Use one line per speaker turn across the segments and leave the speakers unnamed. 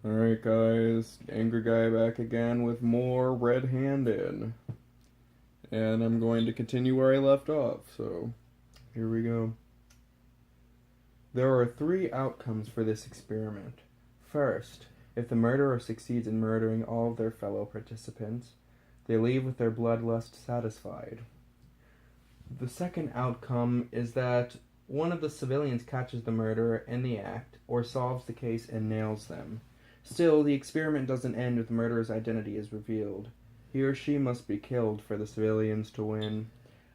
Alright guys, Angry Guy back again with more Red Handed. And I'm going to continue where I left off, so here we go. There are three outcomes for this experiment. First, if the murderer succeeds in murdering all of their fellow participants, they leave with their bloodlust satisfied. The second outcome is that one of the civilians catches the murderer in the act or solves the case and nails them. Still, the experiment doesn't end if the murderer's identity is revealed. He or she must be killed for the civilians to win.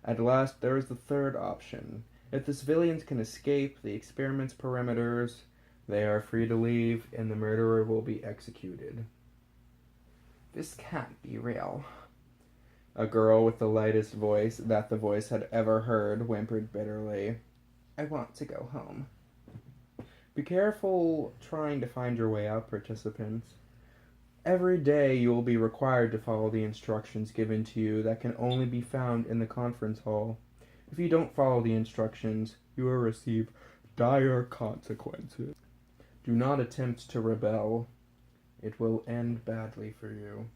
At last, there is the third option. If the civilians can escape the experiment's perimeters, they are free to leave and the murderer will be executed.
This can't be real.
A girl with the lightest voice that the voice had ever heard whimpered bitterly.
I want to go home.
Be careful trying to find your way out, participants. Every day you will be required to follow the instructions given to you that can only be found in the conference hall. If you don't follow the instructions, you will receive dire consequences. Do not attempt to rebel. It will end badly for you.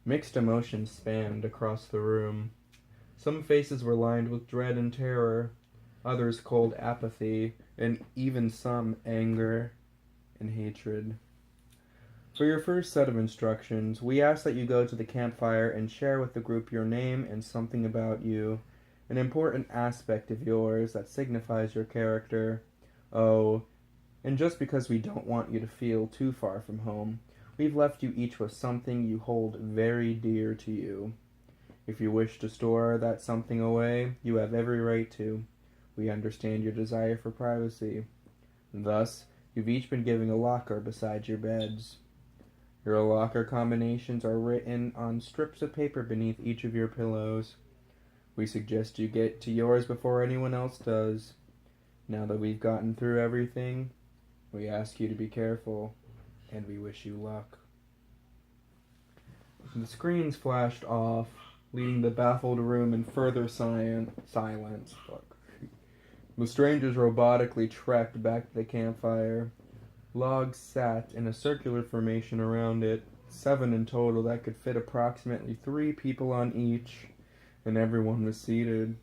Mixed emotions spanned across the room. Some faces were lined with dread and terror, others cold apathy, and even some anger and hatred. For your first set of instructions, we ask that you go to the campfire and share with the group your name and something about you, an important aspect of yours that signifies your character. Oh, and just because we don't want you to feel too far from home, we've left you each with something you hold very dear to you. If you wish to store that something away, you have every right to. We understand your desire for privacy. Thus, you've each been given a locker beside your beds. Your locker combinations are written on strips of paper beneath each of your pillows. We suggest you get to yours before anyone else does. Now that we've gotten through everything, we ask you to be careful, and we wish you luck. The screens flashed off, leaving the baffled room in further silence. The strangers robotically trekked back to the campfire. Logs sat in a circular formation around it, 7 in total that could fit approximately 3 people on each, and everyone was seated.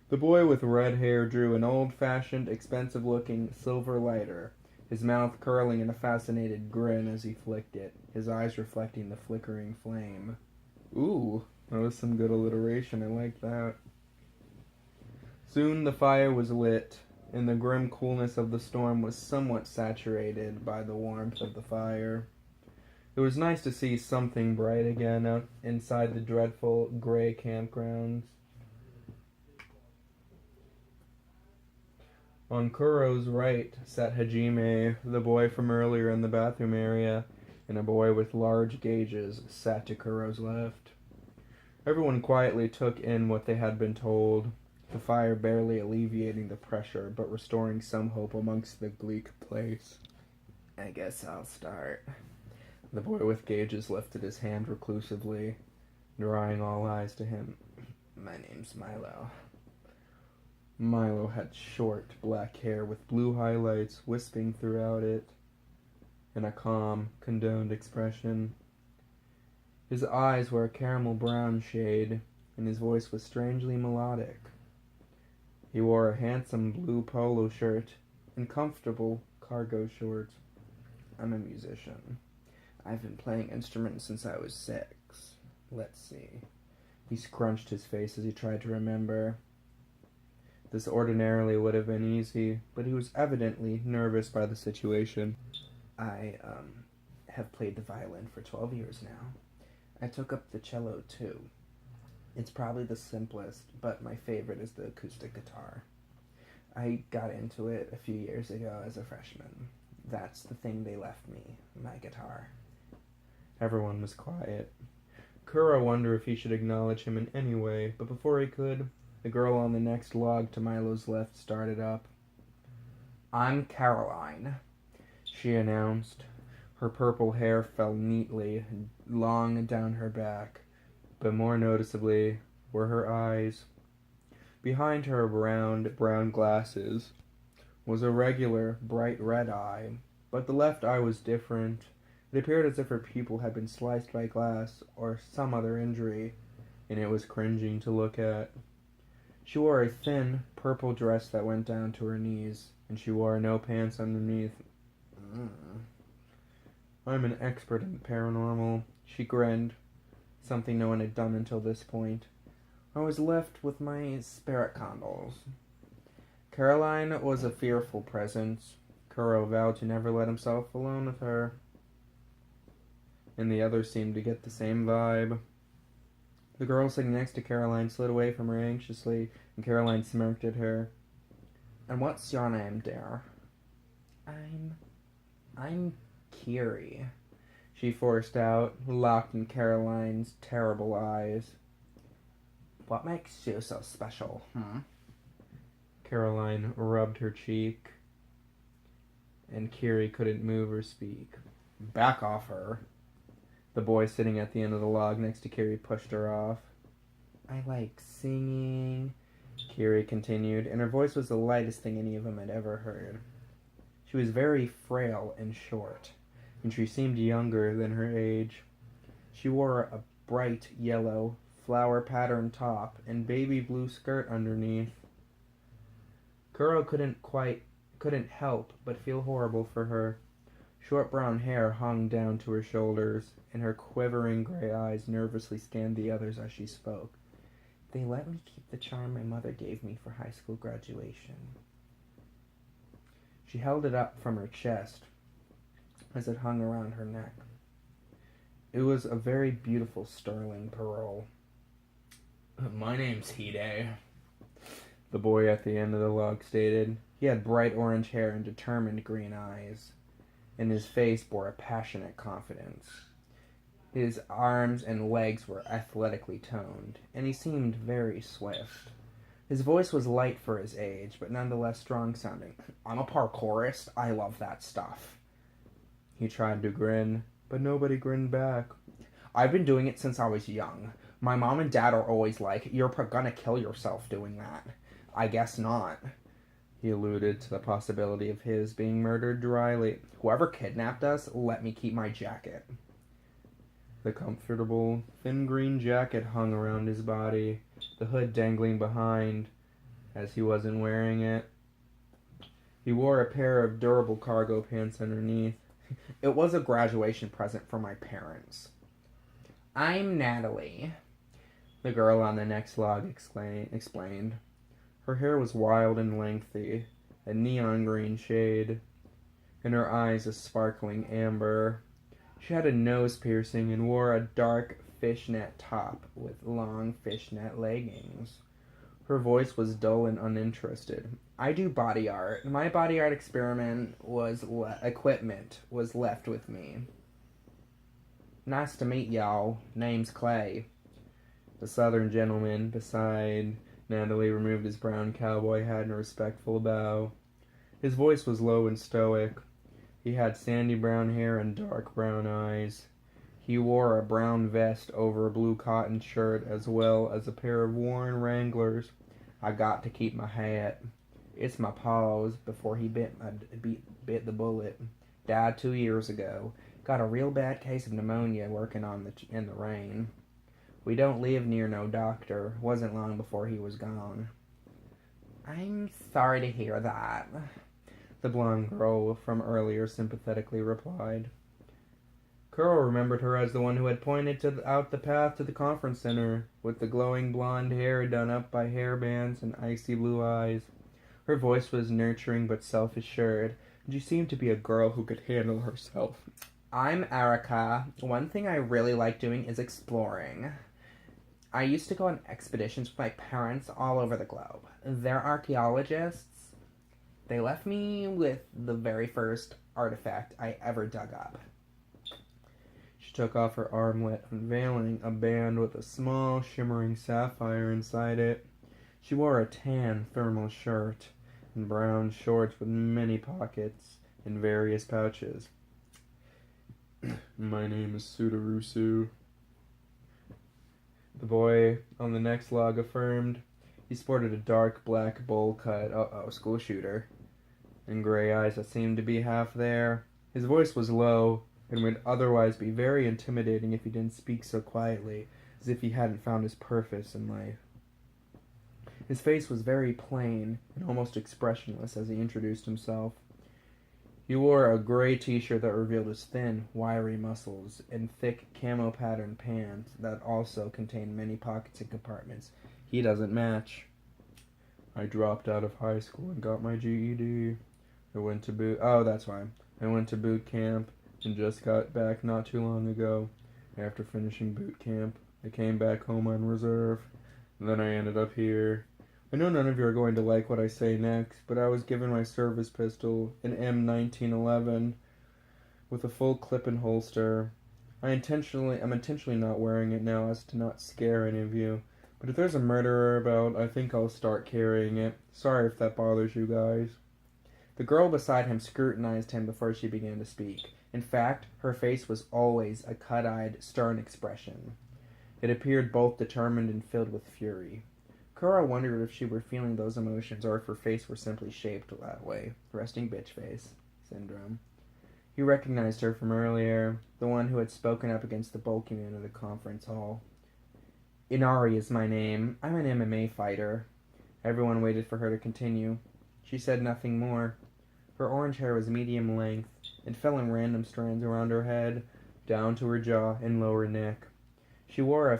The boy with red hair drew an old-fashioned, expensive-looking silver lighter, his mouth curling in a fascinated grin as he flicked it, his eyes reflecting the flickering flame. Ooh, that was some good alliteration, I like that. Soon the fire was lit, and the grim coolness of the storm was somewhat saturated by the warmth of the fire. It was nice to see something bright again out inside the dreadful gray campgrounds. On Kuro's right sat Hajime, the boy from earlier in the bathroom area, and a boy with large gauges sat to Kuro's left. Everyone quietly took in what they had been told, the fire barely alleviating the pressure, but restoring some hope amongst the bleak place.
I guess I'll start.
The boy with gauges lifted his hand reclusively, drawing all eyes to him.
My name's Milo.
Milo had short, black hair with blue highlights wisping throughout it, and a calm, condoned expression. His eyes were a caramel brown shade, and his voice was strangely melodic. He wore a handsome blue polo shirt and comfortable cargo shorts.
I'm a musician. I've been playing instruments since I was 6. Let's see.
He scrunched his face as he tried to remember. This ordinarily would have been easy, but he was evidently nervous by the situation.
I have played the violin for 12 years now. I took up the cello too. It's probably the simplest, but my favorite is the acoustic guitar. I got into it a few years ago as a freshman. That's the thing they left me, my guitar.
Everyone was quiet. Kuro wondered if he should acknowledge him in any way, but before he could, the girl on the next log to Milo's left started up.
I'm Caroline,
she announced. Her purple hair fell neatly, long down her back, but more noticeably were her eyes. Behind her round brown glasses was a regular bright red eye, but the left eye was different. It appeared as if her pupil had been sliced by glass or some other injury, and it was cringing to look at. She wore a thin, purple dress that went down to her knees, and she wore no pants underneath. I'm an expert in the paranormal, she grinned, something no one had done until this point. I was left with my spirit candles. Caroline was a fearful presence. Kuro vowed to never let himself alone with her. And the others seemed to get the same vibe. The girl sitting next to Caroline slid away from her anxiously, and Caroline smirked at her. And what's your name, dear? I'm Kiri, she forced out, locked in Caroline's terrible eyes. What makes you so special, Caroline rubbed her cheek, and Kiri couldn't move or speak. Back off her. The boy sitting at the end of the log next to Kiri pushed her off. I like singing, Kiri continued, and her voice was the lightest thing any of them had ever heard. She was very frail and short, and she seemed younger than her age. She wore a bright yellow, flower-patterned top and baby blue skirt underneath. Kuro couldn't help but feel horrible for her. Short brown hair hung down to her shoulders, and her quivering gray eyes nervously scanned the others as she spoke. They let me keep the charm my mother gave me for high school graduation. She held it up from her chest as it hung around her neck. It was a very beautiful sterling pearl. My name's Hide, the boy at the end of the log stated. He had bright orange hair and determined green eyes, and his face bore a passionate confidence. His arms and legs were athletically toned, and he seemed very swift. His voice was light for his age, but nonetheless strong-sounding. I'm a parkourist. I love that stuff. He tried to grin, but nobody grinned back. I've been doing it since I was young. My mom and dad are always like, you're gonna kill yourself doing that. I guess not. He alluded to the possibility of his being murdered dryly. Whoever kidnapped us, let me keep my jacket. The comfortable, thin green jacket hung around his body, the hood dangling behind, as he wasn't wearing it. He wore a pair of durable cargo pants underneath. It was a graduation present for my parents. I'm Natalie, the girl on the next log explained. Her hair was wild and lengthy, a neon green shade, and her eyes a sparkling amber. She had a nose piercing and wore a dark fishnet top with long fishnet leggings. Her voice was dull and uninterested. I do body art. My body art equipment was left with me. Nice to meet y'all. Name's Clay. The southern gentleman beside Natalie removed his brown cowboy hat in a respectful bow. His voice was low and stoic. He had sandy brown hair and dark brown eyes. He wore a brown vest over a blue cotton shirt as well as a pair of worn Wranglers. I got to keep my hat. It's my paws before he bit the bullet. Died 2 years ago. Got a real bad case of pneumonia working in the rain. We don't live near no doctor. Wasn't long before he was gone. I'm sorry to hear that, the blonde girl from earlier sympathetically replied. Kuro remembered her as the one who had pointed out the path to the conference center, with the glowing blonde hair done up by hairbands and icy blue eyes. Her voice was nurturing but self-assured, and she seemed to be a girl who could handle herself. I'm Erica. One thing I really like doing is exploring. I used to go on expeditions with my parents all over the globe. They're archaeologists. They left me with the very first artifact I ever dug up. She took off her armlet, unveiling a band with a small, shimmering sapphire inside it. She wore a tan thermal shirt and brown shorts with many pockets and various pouches. My name is Sudarusu, the boy on the next log affirmed. He sported a dark black bowl cut, school shooter, and gray eyes that seemed to be half there. His voice was low and would otherwise be very intimidating if he didn't speak so quietly, as if he hadn't found his purpose in life. His face was very plain and almost expressionless as he introduced himself. He wore a gray t-shirt that revealed his thin, wiry muscles and thick camo-patterned pants that also contained many pockets and compartments. He doesn't match. I dropped out of high school and got my GED. I went to boot camp and just got back not too long ago. After finishing boot camp, I came back home on reserve. And then I ended up here. I know none of you are going to like what I say next, but I was given my service pistol, an M1911, with a full clip and holster. I'm intentionally not wearing it now as to not scare any of you. But if there's a murderer about, I think I'll start carrying it. Sorry if that bothers you guys. The girl beside him scrutinized him before she began to speak. In fact, her face was always a cut-eyed, stern expression. It appeared both determined and filled with fury. Kura wondered if she were feeling those emotions or if her face were simply shaped that way. Resting bitch face syndrome. He recognized her from earlier, the one who had spoken up against the bulky man in the conference hall. Inari is my name. I'm an MMA fighter. Everyone waited for her to continue. She said nothing more. Her orange hair was medium length and fell in random strands around her head, down to her jaw and lower neck. She wore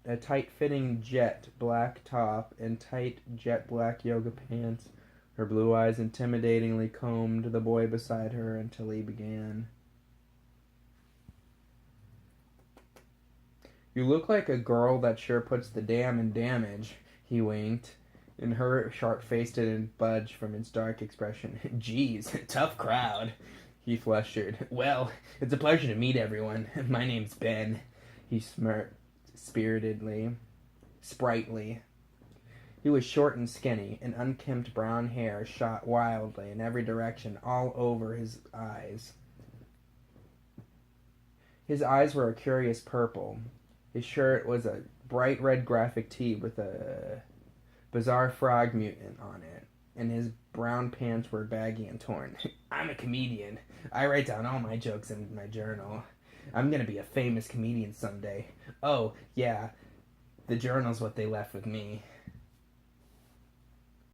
a tight-fitting jet black top and tight jet black yoga pants. Her blue eyes intimidatingly combed the boy beside her until he began. You look like a girl that sure puts the damn in damage, he winked, and her sharp face didn't budge from its dark expression. Geez, tough crowd, he flustered. Well, it's a pleasure to meet everyone. My name's Ben, he smirked sprightly. He was short and skinny, and unkempt brown hair shot wildly in every direction all over his eyes. His eyes were a curious purple. His shirt was a bright red graphic tee with a bizarre frog mutant on it, and his brown pants were baggy and torn. I'm a comedian. I write down all my jokes in my journal. I'm gonna be a famous comedian someday. Oh, yeah, the journal's what they left with me.